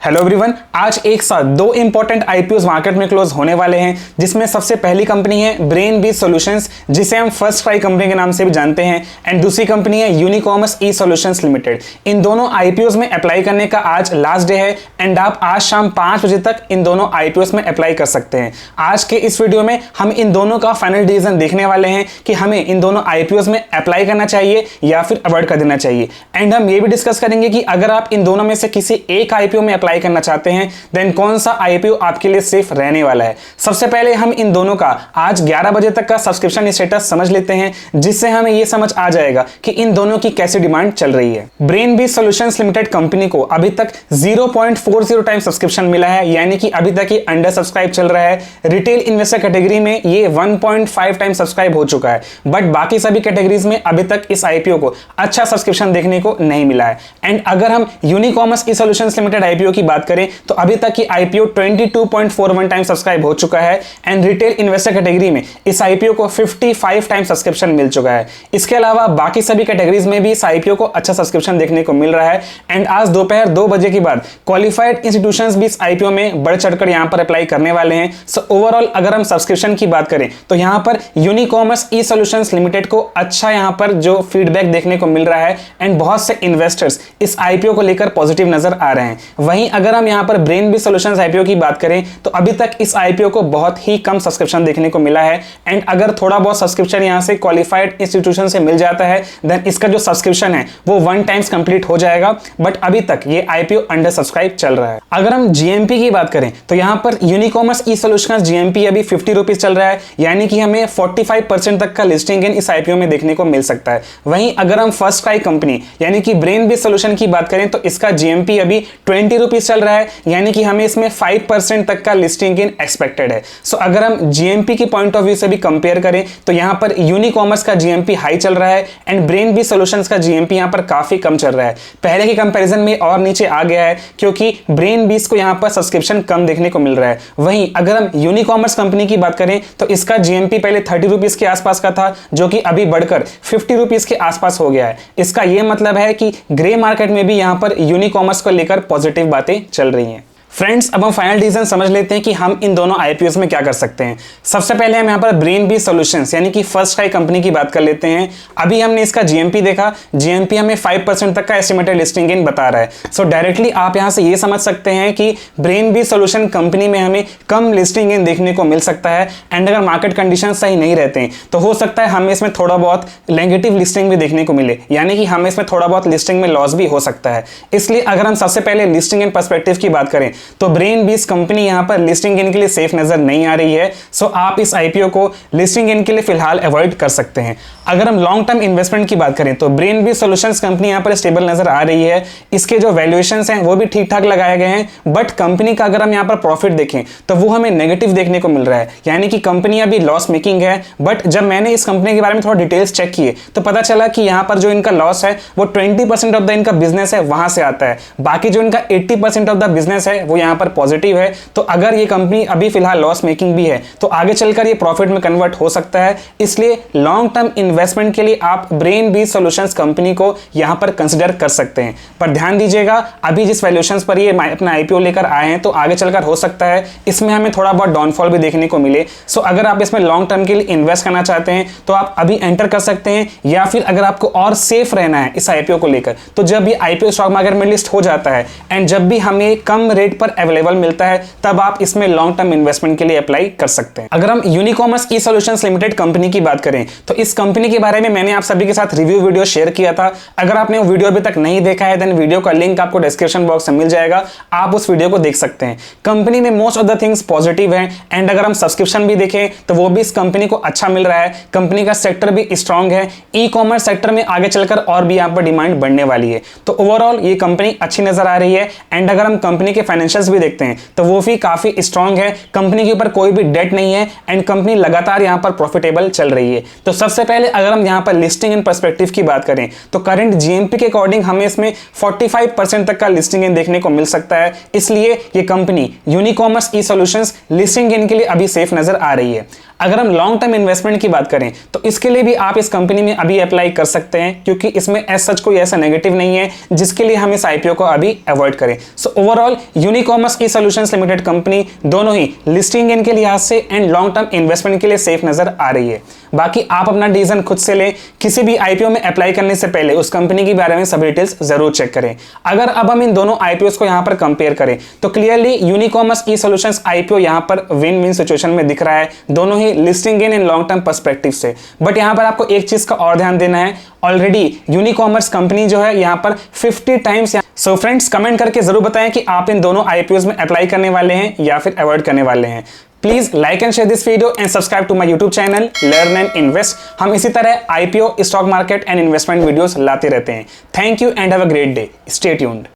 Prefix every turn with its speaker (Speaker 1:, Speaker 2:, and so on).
Speaker 1: Hello everyone, आज एक साथ दो इंपॉर्टेंट आईपीओस मार्केट में क्लोज होने वाले हैं, जिसमें सबसे पहली कंपनी है ब्रेनबीज सॉल्यूशंस, जिसे हम फर्स्ट क्राई कंपनी के नाम से भी जानते हैं, एंड दूसरी कंपनी है यूनिकॉमर्स ई सॉल्यूशंस लिमिटेड। इन दोनों आईपीओस में अप्लाई करने का आज लास्ट डे है एंड आप आज शाम 5 बजे तक इन दोनों आईपीओस में अप्लाई कर सकते हैं। आज के इस वीडियो में हम इन दोनों का फाइनल डिसीजन देखने वाले हैं कि हमें इन दोनों आईपीओस में अप्लाई करना चाहिए या फिर अवॉइड कर देना चाहिए। एंड हम ये भी डिस्कस करेंगे कि अगर आप इन दोनों में से किसी एक आईपीओ में अप्लाई करना चाहते हैं देन कौन सा आईपीओ आपके लिए सेफ रहने वाला है। सबसे पहले हम इन दोनों का आज 11 बजे तक का सब्सक्रिप्शन स्टेटस समझ लेते हैं, जिससे हमें यह समझ आ जाएगा कि इन दोनों की कैसी डिमांड चल रही है। ब्रेनबीज सॉल्यूशंस लिमिटेड कंपनी को अभी तक 0.40 टाइम सब्सक्रिप्शन मिला है, यानी कि अभी तक ये अंडर सब्सक्राइब चल रहा है। रिटेल इन्वेस्टर कैटेगरी में ये 1.5 टाइम सब्सक्राइब हो चुका है, बट बाकी सभी कैटेगरीज में अभी तक इस आईपीओ को अच्छा सब्सक्रिप्शन देखने को नहीं मिला है। एंड अगर हम Unicommerce e solutions limited IPO की बात करें तो अभी तक की आईपीओ 22.41 टाइम सब्सक्राइब हो चुका है एंड रिटेल इन्वेस्टर कैटेगरी में इस आईपीओ को 55 टाइम सब्सक्रिप्शन मिल चुका है। इसके अलावा बाकी सभी कैटेगरीज में भी इस आईपीओ को अच्छा सब्सक्रिप्शन देखने को मिल रहा है। एंड आज दोपहर 2 बजे के बाद क्वालिफाइड इंस्टीट्यूशंस भी इस आईपीओ में बढ़ चढ़कर यहां पर अप्लाई करने वाले हैं। सो ओवरऑल अगर हम सब्सक्रिप्शन की बात करें तो यहां पर यूनिकॉमर्स ई सॉल्यूशंस लिमिटेड को अच्छा यहां पर जो फीडबैक देखने को मिल रहा है एंड बहुत से इन्वेस्टर्स इस आईपीओ को लेकर पॉजिटिव नजर आ रहे हैं। वहीं अगर हम यहां पर ब्रेनबीज सॉल्यूशंस आईपीओ की बात करें तो अभी तक इस आईपीओ को बहुत ही कम सब्सक्रिप्शन देखने को मिला है। एंड अगर थोड़ा बहुत सब्सक्रिप्शन यहां से क्वालिफाइड इंस्टीट्यूशन से मिल जाता है देन इसका जो सब्सक्रिप्शन है वो 1 टाइम्स कंप्लीट हो जाएगा, बट अभी तक ये आईपीओ अंडर सब्सक्राइब चल रहा है। अगर हम जीएमपी की बात करें तो यहां पर यूनिकॉमर्स ई सॉल्यूशंस जीएमपी अभी 50 रुपीज चल रहा है, यानी कि हमें 45% तक का लिस्टिंग इन इस आईपीओ में देखने को मिल सकता है। वहीं अगर हम फर्स्ट क्राई कंपनी यानी कि ब्रेनबीज सॉल्यूशन की बात करें तो इसका जीएमपी अभी 20 रुपीज चल रहा है, यानी कि हमें इसमें 5% तक का लिस्टिंग इन एक्सपेक्टेड है। सो अगर हम जीएमपी की पॉइंट ऑफ व्यू से भी कंपेयर करें तो यहां पर यूनिकॉमर्स का जीएमपी हाई चल रहा है एंड ब्रेनबीज सॉल्यूशंस का जीएमपी यहां पर काफी कम चल रहा है। पहले के कंपैरिजन में और नीचे आ गया है क्योंकि ब्रेनबीज को यहां पर सब्सक्रिप्शन कम देखने को मिल रहा है। वहीं अगर हम यूनिकॉमर्स कंपनी की बात करें तो इसका जीएमपी पहले 30 रुपीज के आसपास का था, जो कि अभी बढ़कर 50 रुपीज के आसपास हो गया है। इसका यह मतलब है कि ग्रे मार्केट में भी यहां पर यूनिकॉमर्स को लेकर पॉजिटिव बातें चल रही हैं। फ्रेंड्स, अब हम फाइनल डिसीजन समझ लेते हैं कि हम इन दोनों आईपीओस में क्या कर सकते हैं। सबसे पहले हम यहाँ पर ब्रेनबीज सॉल्यूशंस यानी कि फर्स्ट क्राई कंपनी की बात कर लेते हैं। अभी हमने इसका जीएमपी देखा, जीएमपी हमें 5% तक का एस्टिमेटेड लिस्टिंग इन बता रहा है। सो डायरेक्टली आप यहाँ से ये समझ सकते हैं कि ब्रेनबीज सॉल्यूशन कंपनी में हमें कम लिस्टिंग इन देखने को मिल सकता है। एंड अगर मार्केट कंडीशन सही नहीं रहते हैं तो हो सकता है हमें इसमें थोड़ा बहुत नेगेटिव लिस्टिंग भी देखने को मिले, यानी कि हमें इसमें थोड़ा बहुत लिस्टिंग में लॉस भी हो सकता है। इसलिए अगर हम सबसे पहले लिस्टिंग इन पर्सपेक्टिव की बात करें तो ब्रेनबीज कंपनी यहां पर लिस्टिंग इन के लिए सेफ नजर नहीं आ रही है। सो आप इस आईपीओ को लिस्टिंग इन के लिए फिलहाल अवॉइड कर सकते हैं। अगर हम लॉन्ग टर्म इन्वेस्टमेंट की बात करें तो ब्रेनबीज सॉल्यूशंस कंपनी यहां पर स्टेबल नजर आ रही है। इसके जो वैल्यूएशंस हैं वो भी ठीक ठाक लगाए गए हैं, बट कंपनी का अगर हम यहां पर प्रॉफिट देखें तो वो हमें नेगेटिव देखने को मिल रहा है, यानी कि कंपनी अभी लॉस मेकिंग है। बट जब मैंने इस कंपनी के बारे में थोड़ा डिटेल्स चेक किए तो पता चला कि यहां पर जो इनका लॉस है वो 20% ऑफ द इनका बिजनेस है वहां से आता है, बाकी जो इनका 80% ऑफ द बिजनेस है वो यहां पर पॉजिटिव है। तो अगर ये कंपनी अभी फिलहाल लॉस मेकिंग भी है तो आगे चलकर ये प्रॉफिट में कन्वर्ट हो सकता है। इसलिए लॉन्ग टर्म इन्वेस्टमेंट के लिए आप ब्रेनबीज सॉल्यूशंस कंपनी को यहां पर कंसीडर कर सकते हैं। पर ध्यान दीजिएगा, अभी जिस वैल्यूएशंस पर ये अपना आईपीओ लेकर आए हैं तो आगे चलकर हो सकता है इसमें हमें थोड़ा बहुत डाउनफॉल भी देखने को मिले। सो अगर आप इसमें लॉन्ग टर्म के लिए इन्वेस्ट करना चाहते हैं तो आप अभी एंटर कर सकते हैं, या फिर अगर आपको और सेफ रहना है इस आईपीओ को लेकर तो जब ये आईपीओ स्टॉक मार्केट में लिस्ट हो जाता है एंड जब भी हमें कम रेट पर अवेलेबल मिलता है तब आप इसमें लॉन्ग टर्म इन्वेस्टमेंट के लिए अप्लाई कर सकते हैं। अगर हम Unicommerce e solutions limited company की बात करें तो इस कंपनी के बारे में मैंने आप सभी के साथ रिव्यू वीडियो शेयर किया था। अगर आपने वो वीडियो अभी तक नहीं देखा है देन वीडियो का लिंक आपको डिस्क्रिप्शन बॉक्स में मिल जाएगा, आप उस वीडियो को देख सकते हैं। कंपनी में most of the things positive है एंड अगर हम सब्सक्रिप्शन भी देखें तो वो भी इस कंपनी को अच्छा मिल रहा है। कंपनी का सेक्टर भी स्ट्रांग है, ई कॉमर्स सेक्टर में आगे चलकर और भी यहाँ पर डिमांड बढ़ने वाली है। तो ओवरऑल ये कंपनी अच्छी नजर आ रही है। एंड अगर हम कंपनी के फाइनेंशियल्स भी देखते हैं तो वो भी काफी स्ट्रांग है, कंपनी के ऊपर कोई भी डेट नहीं है एंड कंपनी लगातार यहां पर प्रॉफिटेबल चल रही है। तो सबसे पहले अगर हम यहां पर लिस्टिंग इन पर्सपेक्टिव की बात करें तो करंट जीएमपी के अकॉर्डिंग हमें इसमें 45% तक का लिस्टिंग इन देखने को मिल सकता है। इसलिए ये company Unicommerce e solutions listing इन के लिए अभी सेफ नजर आ रही है। अगर हम लॉन्ग टर्म इन्वेस्टमेंट की बात करें तो इसके लिए भी आप इस कंपनी में अभी अप्लाई कर सकते हैं, क्योंकि इसमें एज सच कोई ऐसा नेगेटिव नहीं है जिसके लिए हम इस आईपीओ को अभी अवॉइड करें। So overall Unicommerce e solutions limited company दोनों ही लिस्टिंग गेन के लिहाज से एंड लॉन्ग टर्म इन्वेस्टमेंट के लिए सेफ नजर आ रही है। बाकी आप अपना डिसीजन खुद से लें, किसी भी आईपीओ में अप्लाई करने से पहले उस कंपनी के बारे में सब डिटेल्स जरूर चेक करें। अगर अब हम इन दोनों आईपीओ को यहां पर कंपेयर करें तो clearly Unicommerce e solutions IPO यहां पर विन विन सिचुएशन में दिख रहा है, दोनों ही listing gain in long term perspective से। बट यहां पर आपको एक चीज का और ध्यान देना है, ऑलरेडी यूनिकॉमर्स कंपनी जो है यहां पर 50 टाइम्स। सो फ्रेंड्स कमेंट करके जरूर बताएं कि आप इन दोनों आईपीओ में अप्लाई करने वाले हैं या फिर अवॉइड करने वाले हैं। Please like and share this video and subscribe to my YouTube channel learn and invest. हम इसी तरह IPO, stock market and investment videos लाते रहते हैं। Thank you and have a great day. Stay tuned.